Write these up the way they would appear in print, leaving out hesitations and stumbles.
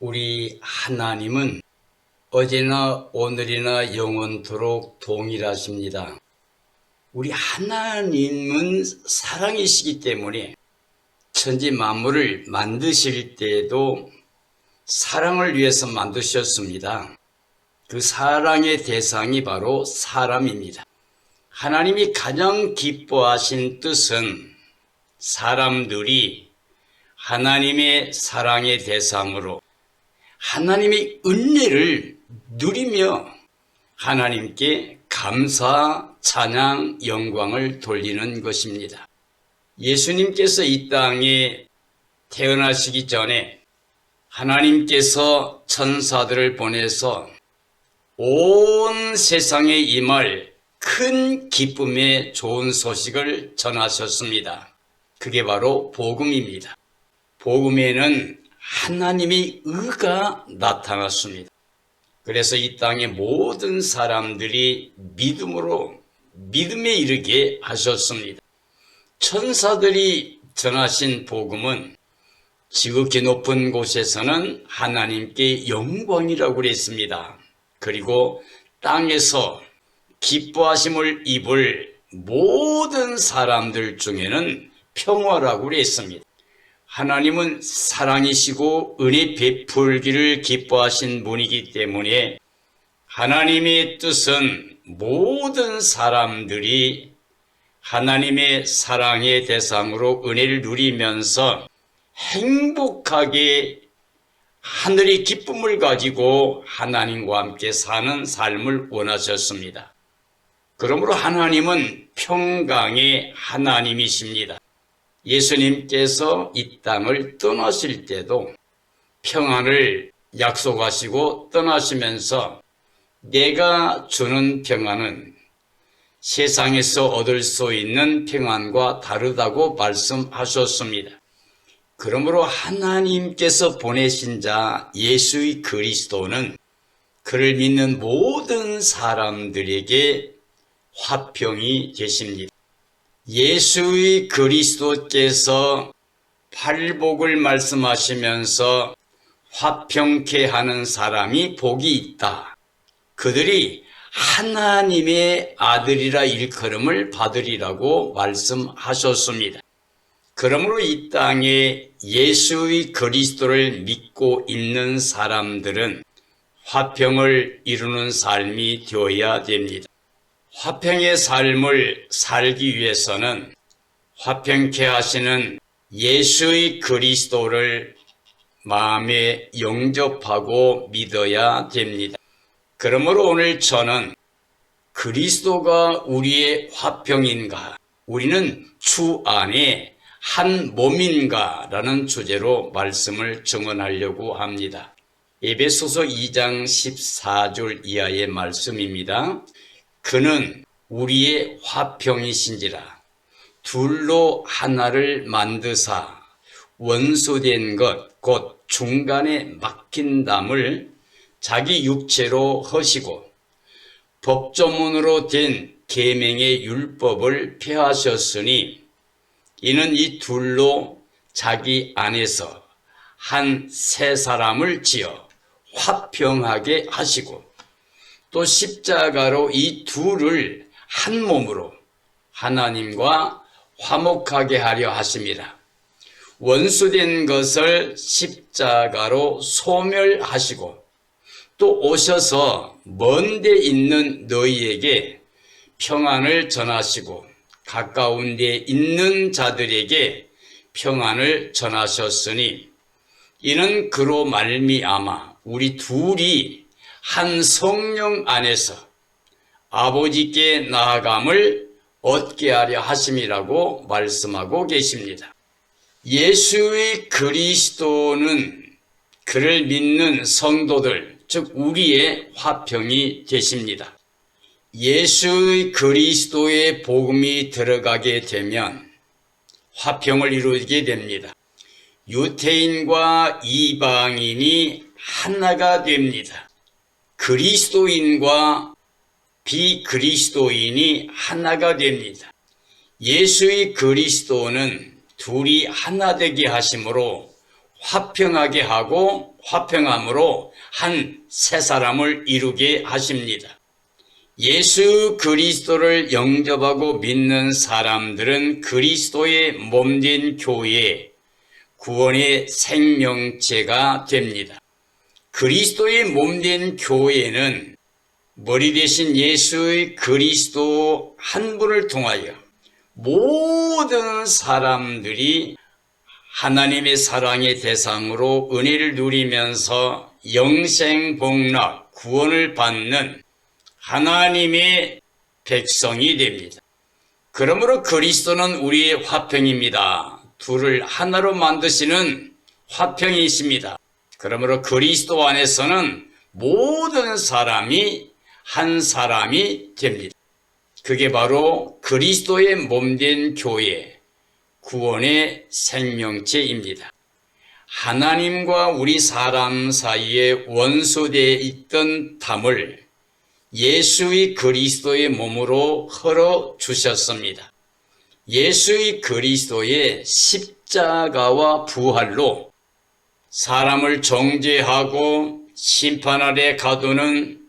우리 하나님은 어제나 오늘이나 영원토록 동일하십니다. 우리 하나님은 사랑이시기 때문에 천지 만물을 만드실 때에도 사랑을 위해서 만드셨습니다. 그 사랑의 대상이 바로 사람입니다. 하나님이 가장 기뻐하신 뜻은 사람들이 하나님의 사랑의 대상으로 하나님의 은혜를 누리며 하나님께 감사, 찬양, 영광을 돌리는 것입니다. 예수님께서 이 땅에 태어나시기 전에 하나님께서 천사들을 보내서 온 세상에 임할 큰 기쁨의 좋은 소식을 전하셨습니다. 그게 바로 복음입니다. 복음에는 하나님의 의가 나타났습니다. 그래서 이 땅의 모든 사람들이 믿음에 이르게 하셨습니다. 천사들이 전하신 복음은 지극히 높은 곳에서는 하나님께 영광이라고 그랬습니다. 그리고 땅에서 기뻐하심을 입을 모든 사람들 중에는 평화라고 그랬습니다. 하나님은 사랑이시고 은혜 베풀기를 기뻐하신 분이기 때문에 하나님의 뜻은 모든 사람들이 하나님의 사랑의 대상으로 은혜를 누리면서 행복하게 하늘의 기쁨을 가지고 하나님과 함께 사는 삶을 원하셨습니다. 그러므로 하나님은 평강의 하나님이십니다. 예수님께서 이 땅을 떠나실 때도 평안을 약속하시고 떠나시면서 내가 주는 평안은 세상에서 얻을 수 있는 평안과 다르다고 말씀하셨습니다. 그러므로 하나님께서 보내신 자 예수의 그리스도는 그를 믿는 모든 사람들에게 화평이 되십니다. 예수의 그리스도께서 팔복을 말씀하시면서 화평케 하는 사람이 복이 있다. 그들이 하나님의 아들이라 일컬음을 받으리라고 말씀하셨습니다. 그러므로 이 땅에 예수의 그리스도를 믿고 있는 사람들은 화평을 이루는 삶이 되어야 됩니다. 화평의 삶을 살기 위해서는 화평케 하시는 예수의 그리스도를 마음에 영접하고 믿어야 됩니다. 그러므로 오늘 저는 그리스도가 우리의 화평인가, 우리는 주 안에 한 몸인가 라는 주제로 말씀을 증언하려고 합니다. 에베소서 2장 14절 이하의 말씀입니다. 그는 우리의 화평이신지라 둘로 하나를 만드사 원수된 것 곧 중간에 막힌 담을 자기 육체로 허시고 법조문으로 된 계명의 율법을 폐하셨으니 이는 이 둘로 자기 안에서 한 새 사람을 지어 화평하게 하시고 또 십자가로 이 둘을 한 몸으로 하나님과 화목하게 하려 하심이라. 원수된 것을 십자가로 소멸하시고 또 오셔서 먼 데 있는 너희에게 평안을 전하시고 가까운 데 있는 자들에게 평안을 전하셨으니 이는 그로 말미암아 우리 둘이 한 성령 안에서 아버지께 나아감을 얻게 하려 하심이라고 말씀하고 계십니다. 예수의 그리스도는 그를 믿는 성도들, 즉 우리의 화평이 되십니다. 예수의 그리스도의 복음이 들어가게 되면 화평을 이루게 됩니다. 유태인과 이방인이 하나가 됩니다. 그리스도인과 비그리스도인이 하나가 됩니다. 예수의 그리스도는 둘이 하나 되게 하심으로 화평하게 하고 화평함으로 한 새 사람을 이루게 하십니다. 예수 그리스도를 영접하고 믿는 사람들은 그리스도의 몸된 교회, 구원의 생명체가 됩니다. 그리스도의 몸된 교회는 머리 대신 예수의 그리스도 한 분을 통하여 모든 사람들이 하나님의 사랑의 대상으로 은혜를 누리면서 영생복락, 구원을 받는 하나님의 백성이 됩니다. 그러므로 그리스도는 우리의 화평입니다. 둘을 하나로 만드시는 화평이십니다. 그러므로 그리스도 안에서는 모든 사람이 한 사람이 됩니다. 그게 바로 그리스도의 몸된 교회, 구원의 생명체입니다. 하나님과 우리 사람 사이에 원수되어 있던 담을 예수의 그리스도의 몸으로 헐어 주셨습니다. 예수의 그리스도의 십자가와 부활로 사람을 정죄하고 심판 아래 가두는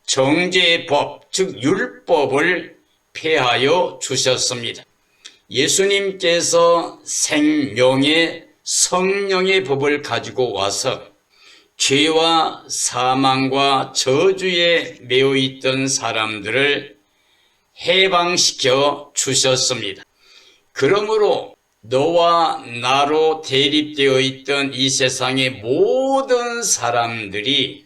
정죄의 법, 즉 율법을 폐하여 주셨습니다. 예수님께서 생명의 성령의 법을 가지고 와서 죄와 사망과 저주에 매여 있던 사람들을 해방시켜 주셨습니다. 그러므로 너와 나로 대립되어 있던 이 세상의 모든 사람들이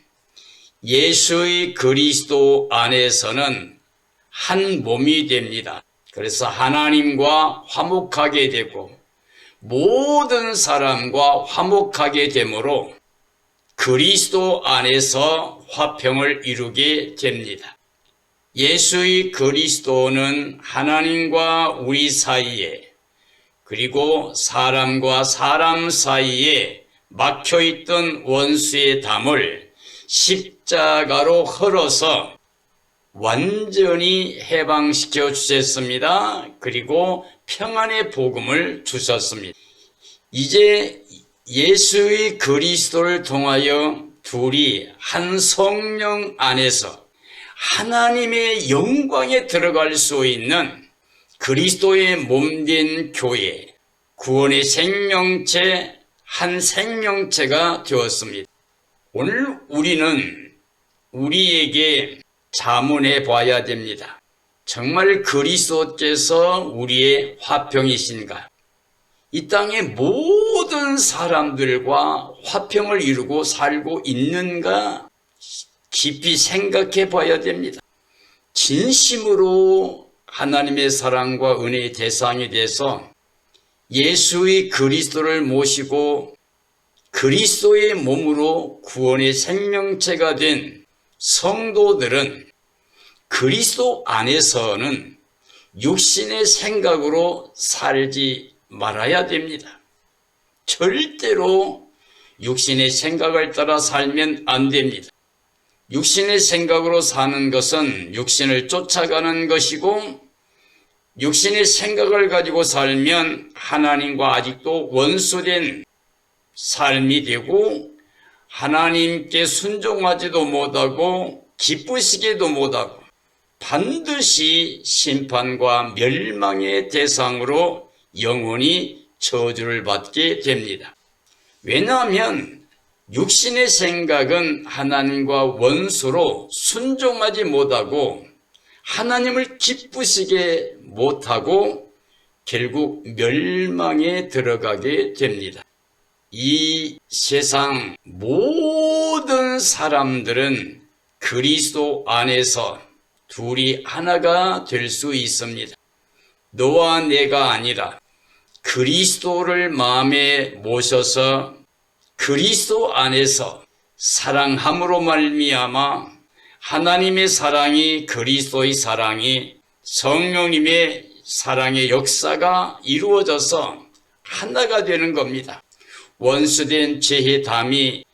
예수의 그리스도 안에서는 한 몸이 됩니다. 그래서 하나님과 화목하게 되고 모든 사람과 화목하게 되므로 그리스도 안에서 화평을 이루게 됩니다. 예수의 그리스도는 하나님과 우리 사이에 그리고 사람과 사람 사이에 막혀있던 원수의 담을 십자가로 헐어서 완전히 해방시켜 주셨습니다. 그리고 평안의 복음을 주셨습니다. 이제 예수의 그리스도를 통하여 둘이 한 성령 안에서 하나님의 영광에 들어갈 수 있는 그리스도의 몸된 교회, 구원의 생명체, 한 생명체가 되었습니다. 오늘 우리는 우리에게 자문해 봐야 됩니다. 정말 그리스도께서 우리의 화평이신가? 이 땅의 모든 사람들과 화평을 이루고 살고 있는가? 깊이 생각해 봐야 됩니다. 진심으로 하나님의 사랑과 은혜의 대상이 돼서 예수의 그리스도를 모시고 그리스도의 몸으로 구원의 생명체가 된 성도들은 그리스도 안에서는 육신의 생각으로 살지 말아야 됩니다. 절대로 육신의 생각을 따라 살면 안 됩니다. 육신의 생각으로 사는 것은 육신을 쫓아가는 것이고 육신의 생각을 가지고 살면 하나님과 아직도 원수된 삶이 되고 하나님께 순종하지도 못하고 기쁘시게도 못하고 반드시 심판과 멸망의 대상으로 영원히 저주를 받게 됩니다. 왜냐하면 육신의 생각은 하나님과 원수로 순종하지 못하고 하나님을 기쁘시게 못하고 결국 멸망에 들어가게 됩니다. 이 세상 모든 사람들은 그리스도 안에서 둘이 하나가 될 수 있습니다. 너와 내가 아니라 그리스도를 마음에 모셔서 그리스도 안에서 사랑함으로 말미암아 하나님의 사랑이 그리스도의 사랑이 성령님의 사랑의 역사가 이루어져서 하나가 되는 겁니다. 원수된 죄의 담이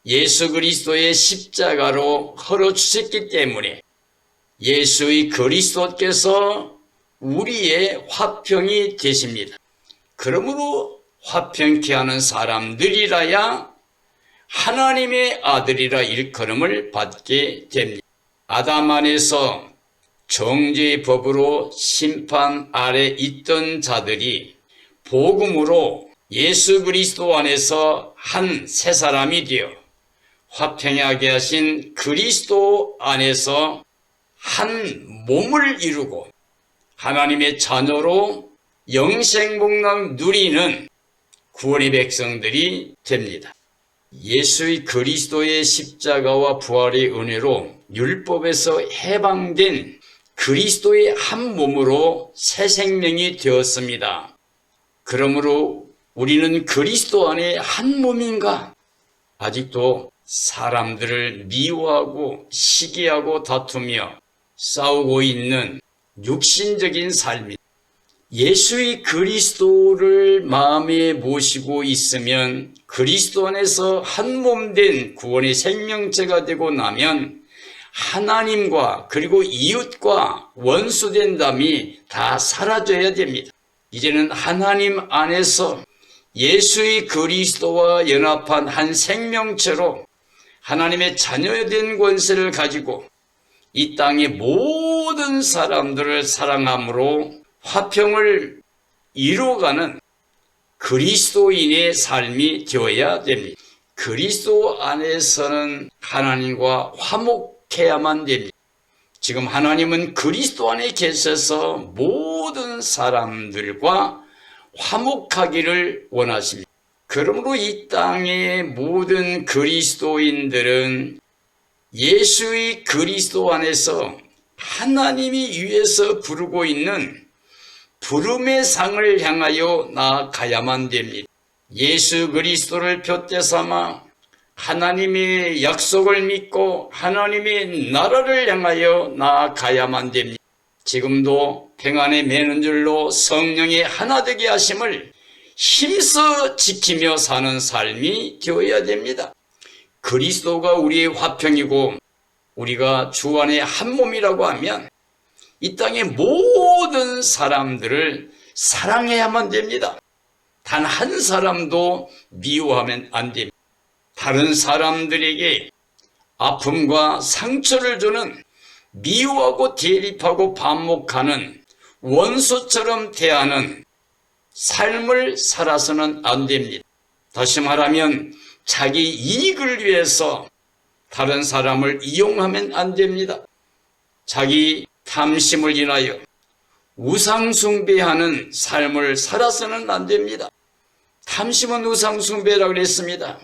예수 그리스도의 십자가로 헐어주셨기 때문에 예수의 그리스도께서 우리의 화평이 되십니다. 그러므로 화평케 하는 사람들이라야 하나님의 아들이라 일컬음을 받게 됩니다. 아담 안에서 정죄의 법으로 심판 아래 있던 자들이 복음으로 예수 그리스도 안에서 한 새 사람이 되어 화평하게 하신 그리스도 안에서 한 몸을 이루고 하나님의 자녀로 영생복락 누리는 구원의 백성들이 됩니다. 예수의 그리스도의 십자가와 부활의 은혜로 율법에서 해방된 그리스도의 한 몸으로 새 생명이 되었습니다. 그러므로 우리는 그리스도 안에 한 몸인가? 아직도 사람들을 미워하고 시기하고 다투며 싸우고 있는 육신적인 삶이 예수의 그리스도를 마음에 모시고 있으면 그리스도 안에서 한 몸 된 구원의 생명체가 되고 나면 하나님과 그리고 이웃과 원수된담이 다 사라져야 됩니다. 이제는 하나님 안에서 예수의 그리스도와 연합한 한 생명체로 하나님의 자녀된 권세를 가지고 이 땅의 모든 사람들을 사랑함으로 화평을 이루어가는 그리스도인의 삶이 되어야 됩니다. 그리스도 안에서는 하나님과 화목해야만 됩니다. 지금 하나님은 그리스도 안에 계셔서 모든 사람들과 화목하기를 원하십니다. 그러므로 이 땅의 모든 그리스도인들은 예수의 그리스도 안에서 하나님이 위에서 부르고 있는 부름의 상을 향하여 나아가야만 됩니다. 예수 그리스도를 표대 삼아 하나님의 약속을 믿고 하나님의 나라를 향하여 나아가야만 됩니다. 지금도 평안에 매는 줄로 성령의 하나 되게 하심을 힘써 지키며 사는 삶이 되어야 됩니다. 그리스도가 우리의 화평이고 우리가 주 안에 한 몸이라고 하면 이 땅의 모든 사람들을 사랑해야만 됩니다. 단 한 사람도 미워하면 안 됩니다. 다른 사람들에게 아픔과 상처를 주는 미워하고 대립하고 반목하는 원수처럼 대하는 삶을 살아서는 안 됩니다. 다시 말하면 자기 이익을 위해서 다른 사람을 이용하면 안 됩니다. 자기 탐심을 인하여 우상숭배하는 삶을 살아서는 안 됩니다. 탐심은 우상숭배라고 그랬습니다.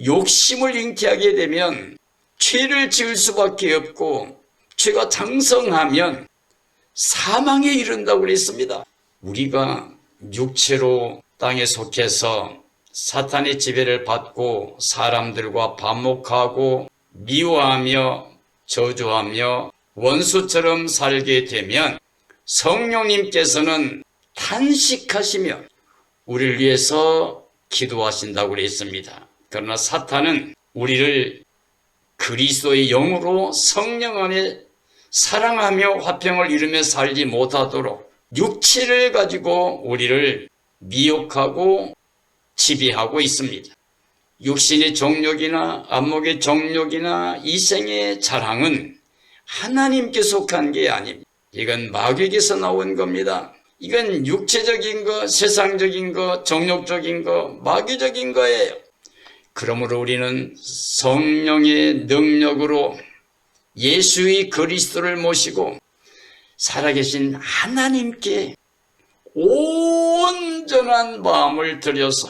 욕심을 잉태하게 되면 죄를 지을 수밖에 없고 죄가 장성하면 사망에 이른다고 그랬습니다. 우리가 육체로 땅에 속해서 사탄의 지배를 받고 사람들과 반목하고 미워하며 저주하며 원수처럼 살게 되면 성령님께서는 탄식하시며 우리를 위해서 기도하신다고 그랬습니다. 그러나 사탄은 우리를 그리스도의 영으로 성령 안에 사랑하며 화평을 이루며 살지 못하도록 육체를 가지고 우리를 미혹하고 지배하고 있습니다. 육신의 정욕이나 안목의 정욕이나 이생의 자랑은 하나님께 속한 게 아닙니다. 이건 마귀에게서 나온 겁니다. 이건 육체적인 거, 세상적인 거, 정욕적인 거, 마귀적인 거예요. 그러므로 우리는 성령의 능력으로 예수의 그리스도를 모시고 살아계신 하나님께 온전한 마음을 들여서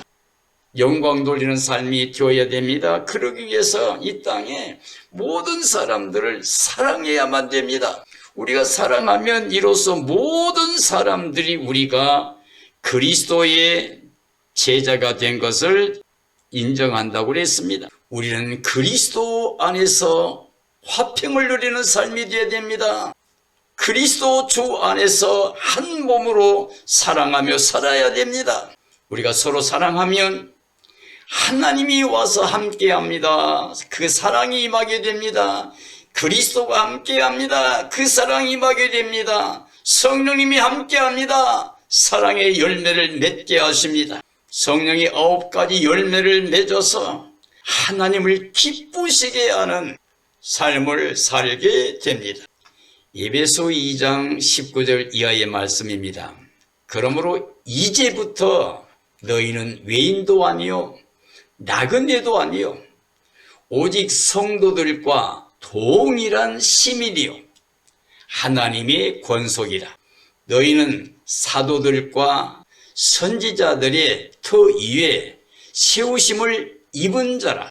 영광 돌리는 삶이 되어야 됩니다. 그러기 위해서 이 땅에 모든 사람들을 사랑해야만 됩니다. 우리가 사랑하면 이로써 모든 사람들이 우리가 그리스도의 제자가 된 것을 인정한다고 그랬습니다. 우리는 그리스도 안에서 화평을 누리는 삶이 되어야 됩니다. 그리스도 주 안에서 한 몸으로 사랑하며 살아야 됩니다. 우리가 서로 사랑하면 하나님이 와서 함께합니다. 그 사랑이 임하게 됩니다. 그리스도가 함께합니다. 그 사랑이 임하게 됩니다. 성령님이 함께합니다. 사랑의 열매를 맺게 하십니다. 성령이 9가지 열매를 맺어서 하나님을 기쁘시게 하는 삶을 살게 됩니다. 에베소 2장 19절 이하의 말씀입니다. 그러므로 이제부터 너희는 외인도 아니요 나그네도 아니요 오직 성도들과 동일한 시민이요 하나님의 권속이라. 너희는 사도들과 선지자들의 터 위에 세우심을 입은 자라.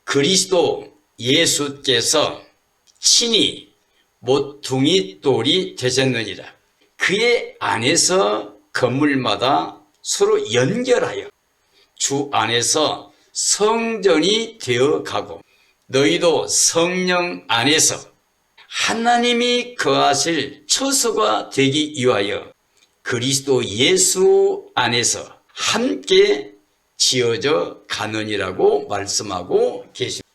그리스도 예수께서 친히 모퉁이 돌이 되셨느니라. 그의 안에서 건물마다 서로 연결하여 주 안에서 성전이 되어가고 너희도 성령 안에서 하나님이 거하실 처소가 되기 위하여 그리스도 예수 안에서 함께 지어져 가느니라고 말씀하고 계십니다.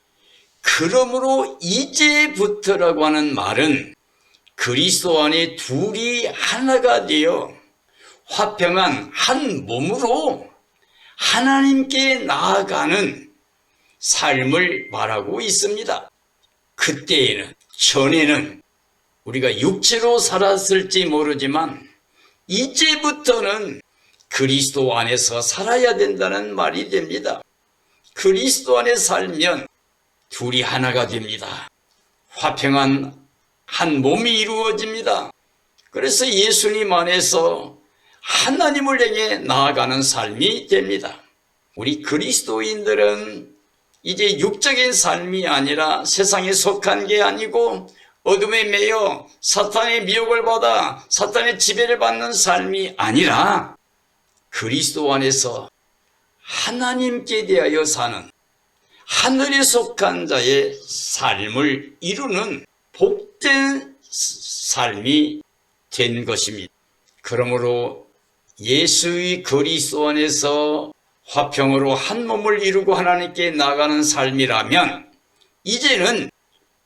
그러므로 이제부터라고 하는 말은 그리스도 안에 둘이 하나가 되어 화평한 한 몸으로 하나님께 나아가는 삶을 말하고 있습니다. 그때에는, 전에는 우리가 육체로 살았을지 모르지만 이제부터는 그리스도 안에서 살아야 된다는 말이 됩니다. 그리스도 안에 살면 둘이 하나가 됩니다. 화평한 한 몸이 이루어집니다. 그래서 예수님 안에서 하나님을 향해 나아가는 삶이 됩니다. 우리 그리스도인들은 이제 육적인 삶이 아니라 세상에 속한 게 아니고 어둠에 매여 사탄의 미혹을 받아 사탄의 지배를 받는 삶이 아니라 그리스도 안에서 하나님께 대하여 사는 하늘에 속한 자의 삶을 이루는 복된 삶이 된 것입니다. 그러므로 예수의 그리스도 안에서 화평으로 한 몸을 이루고 하나님께 나가는 삶이라면 이제는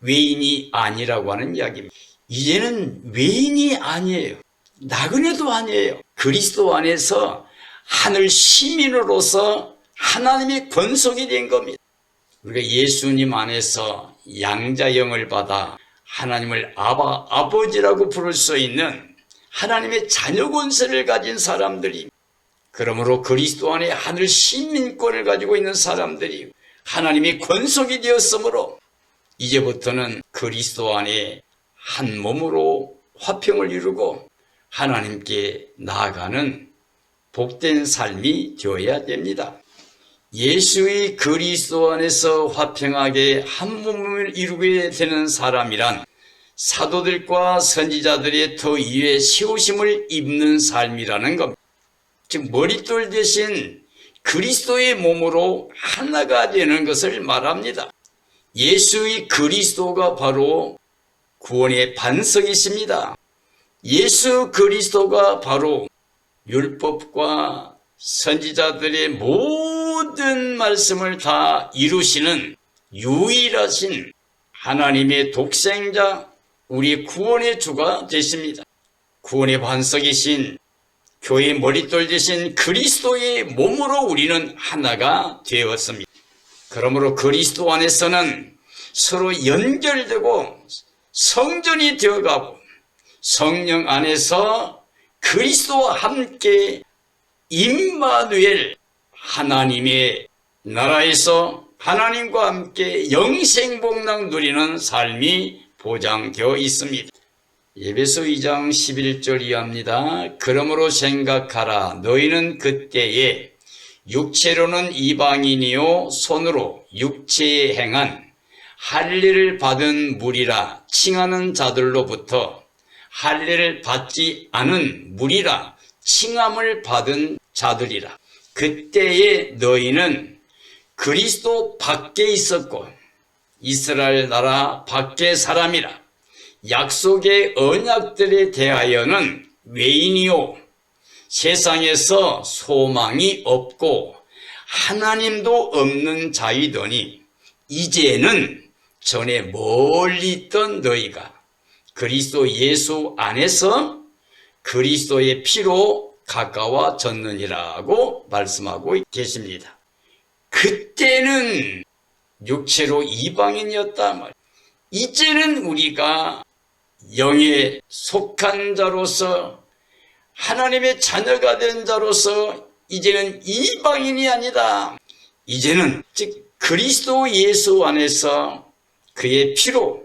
외인이 아니라고 하는 이야기입니다. 이제는 외인이 아니에요. 나그네도 아니에요. 그리스도 안에서 하늘 시민으로서 하나님의 권속이 된 겁니다. 우리가 예수님 안에서 양자형을 받아 하나님을 아버지라고 부를 수 있는 하나님의 자녀 권세를 가진 사람들이, 그러므로 그리스도 안에 하늘 시민권을 가지고 있는 사람들이 하나님의 권속이 되었으므로 이제부터는 그리스도 안에 한 몸으로 화평을 이루고 하나님께 나아가는 복된 삶이 되어야 됩니다. 예수의 그리스도 안에서 화평하게 한 몸을 이루게 되는 사람이란 사도들과 선지자들의 더 위에 세우심을 입는 삶이라는 겁니다. 즉 머릿돌 대신 그리스도의 몸으로 하나가 되는 것을 말합니다. 예수의 그리스도가 바로 구원의 반석이십니다. 예수 그리스도가 바로 율법과 선지자들의 모든 말씀을 다 이루시는 유일하신 하나님의 독생자, 우리 구원의 주가 되십니다. 구원의 반석이신 교회의 머릿돌 되신 그리스도의 몸으로 우리는 하나가 되었습니다. 그러므로 그리스도 안에서는 서로 연결되고 성전이 되어가고 성령 안에서 그리스도와 함께 임마누엘 하나님의 나라에서 하나님과 함께 영생복락 누리는 삶이 보장되어 있습니다. 에베소 2장 11절 이하입니다. 그러므로 생각하라. 너희는 그때에 육체로는 이방인이요 손으로 육체에 행한 할례를 받은 무리라 칭하는 자들로부터 할례를 받지 않은 무리라 칭함을 받은 자들이라. 그때에 너희는 그리스도 밖에 있었고 이스라엘 나라 밖의 사람이라. 약속의 언약들에 대하여는 외인이요 세상에서 소망이 없고 하나님도 없는 자이더니 이제는 전에 멀리 있던 너희가 그리스도 예수 안에서 그리스도의 피로 가까워졌느니라고 말씀하고 계십니다. 그때는 육체로 이방인이었다 말. 이제는 우리가 영에 속한 자로서 하나님의 자녀가 된 자로서 이제는 이방인이 아니다. 이제는 즉 그리스도 예수 안에서 그의 피로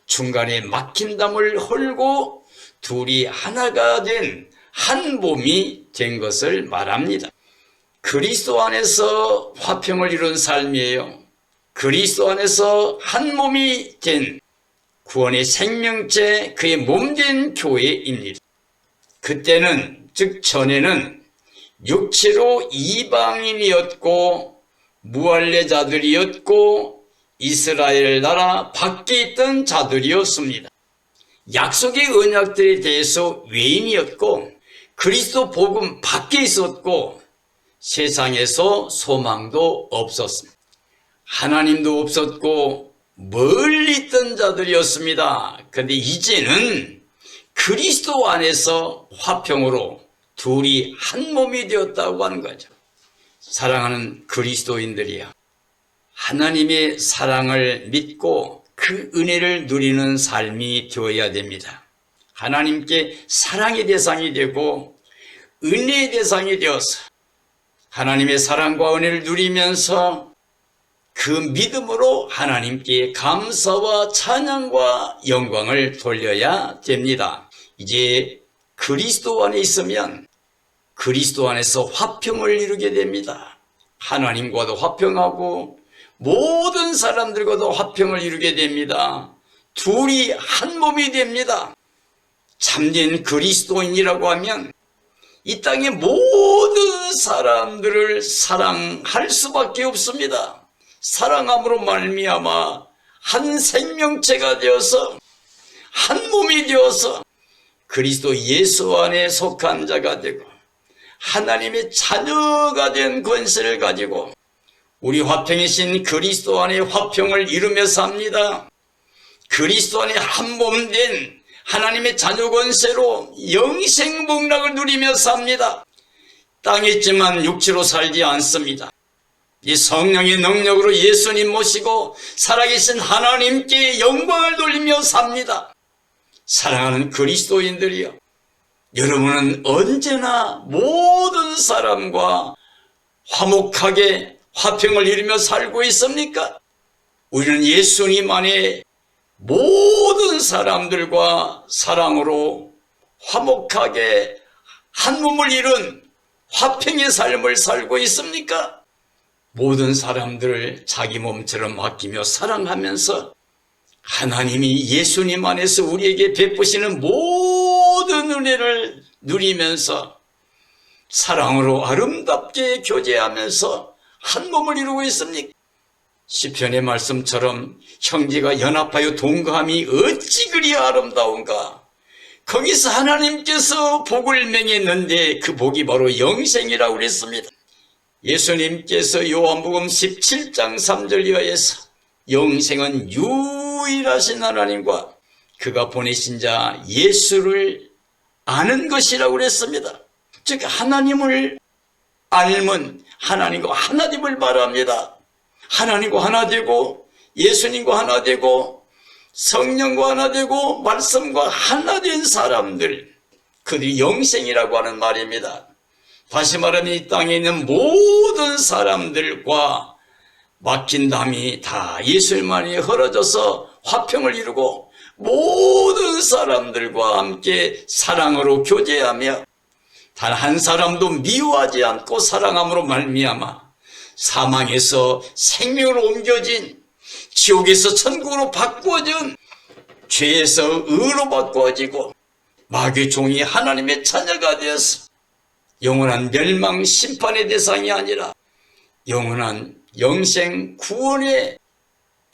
중간에 막힌 담을 헐고 둘이 하나가 된 한 몸이 된 것을 말합니다. 그리스도 안에서 화평을 이룬 삶이에요. 그리스도 안에서 한 몸이 된 구원의 생명체, 그의 몸된 교회입니다. 그때는 즉 전에는 육체로 이방인이었고 무할례자들이었고 이스라엘 나라 밖에 있던 자들이었습니다. 약속의 언약들에 대해서 외인이었고 그리스도 복음 밖에 있었고 세상에서 소망도 없었습니다. 하나님도 없었고 멀리 있던 자들이었습니다. 그런데 이제는 그리스도 안에서 화평으로 둘이 한 몸이 되었다고 하는 거죠. 사랑하는 그리스도인들이야, 하나님의 사랑을 믿고 그 은혜를 누리는 삶이 되어야 됩니다. 하나님께 사랑의 대상이 되고 은혜의 대상이 되어서 하나님의 사랑과 은혜를 누리면서 그 믿음으로 하나님께 감사와 찬양과 영광을 돌려야 됩니다. 이제 그리스도 안에 있으면 그리스도 안에서 화평을 이루게 됩니다. 하나님과도 화평하고 모든 사람들과도 화평을 이루게 됩니다. 둘이 한 몸이 됩니다. 참된 그리스도인이라고 하면 이 땅의 모든 사람들을 사랑할 수밖에 없습니다. 사랑함으로 말미암아 한 생명체가 되어서 한 몸이 되어서 그리스도 예수 안에 속한 자가 되고 하나님의 자녀가 된 권세를 가지고 우리 화평이신 그리스도 안에 화평을 이루며 삽니다. 그리스도 안에 한 몸 된 하나님의 자녀 권세로 영생 복락을 누리며 삽니다. 땅에 있지만 육체로 살지 않습니다. 이 성령의 능력으로 예수님 모시고 살아계신 하나님께 영광을 돌리며 삽니다. 사랑하는 그리스도인들이여, 여러분은 언제나 모든 사람과 화목하게 화평을 이루며 살고 있습니까? 우리는 예수님 안에 모든 사람들과 사랑으로 화목하게 한 몸을 이룬 화평의 삶을 살고 있습니까? 모든 사람들을 자기 몸처럼 아끼며 사랑하면서 하나님이 예수님 안에서 우리에게 베푸시는 모든 은혜를 누리면서 사랑으로 아름답게 교제하면서 한 몸을 이루고 있습니까? 시편의 말씀처럼 형제가 연합하여 동거함이 어찌 그리 아름다운가. 거기서 하나님께서 복을 맹했는데 그 복이 바로 영생이라고 그랬습니다. 예수님께서 요한복음 17장 3절 이하에서 영생은 유일하신 하나님과 그가 보내신 자 예수를 아는 것이라고 그랬습니다. 즉 하나님을 알면 하나님과 하나됨을 말합니다. 하나님과 하나 되고 예수님과 하나 되고 성령과 하나 되고 말씀과 하나 된 사람들, 그들이 영생이라고 하는 말입니다. 다시 말하면 이 땅에 있는 모든 사람들과 막힌 담이 다 예수님만이 헐어져서 화평을 이루고 모든 사람들과 함께 사랑으로 교제하며 단 한 사람도 미워하지 않고 사랑함으로 말미암아 사망에서 생명으로 옮겨진, 지옥에서 천국으로 바꾸어진, 죄에서 의로 바꾸어지고 마귀의 종이 하나님의 자녀가 되어서 영원한 멸망 심판의 대상이 아니라 영원한 영생 구원의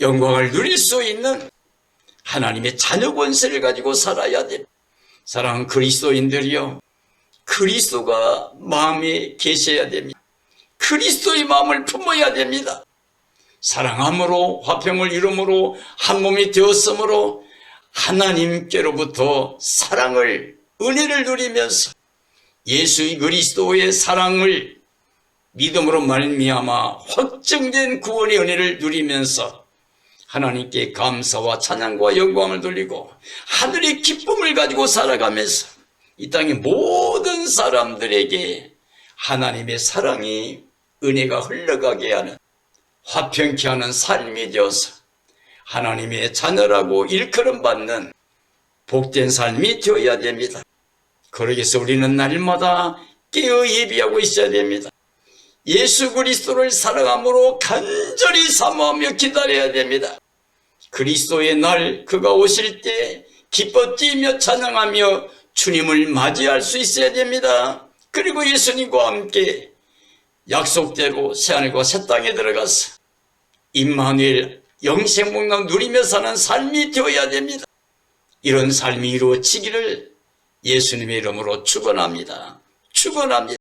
영광을 누릴 수 있는 하나님의 자녀 권세를 가지고 살아야 됩니다. 사랑하는 그리스도인들이여, 그리스도가 마음에 계셔야 됩니다. 그리스도의 마음을 품어야 됩니다. 사랑함으로 화평을 이루므로 한 몸이 되었으므로 하나님께로부터 사랑을, 은혜를 누리면서 예수 그리스도의 사랑을 믿음으로 말미암아 확정된 구원의 은혜를 누리면서 하나님께 감사와 찬양과 영광을 돌리고 하늘의 기쁨을 가지고 살아가면서 이 땅의 모든 사람들에게 하나님의 사랑이 은혜가 흘러가게 하는 화평케 하는 삶이 되어서 하나님의 자녀라고 일컬음받는 복된 삶이 되어야 됩니다. 그러기 위해서 우리는 날마다 깨어 예비하고 있어야 됩니다. 예수 그리스도를 사랑함으로 간절히 사모하며 기다려야 됩니다. 그리스도의 날 그가 오실 때 기뻐 뛰며 찬양하며 주님을 맞이할 수 있어야 됩니다. 그리고 예수님과 함께 약속대로 새하늘과 새 땅에 들어가서 임마누엘 영생복락 누리며 사는 삶이 되어야 됩니다. 이런 삶이 이루어지기를 예수님의 이름으로 축원합니다. 축원합니다.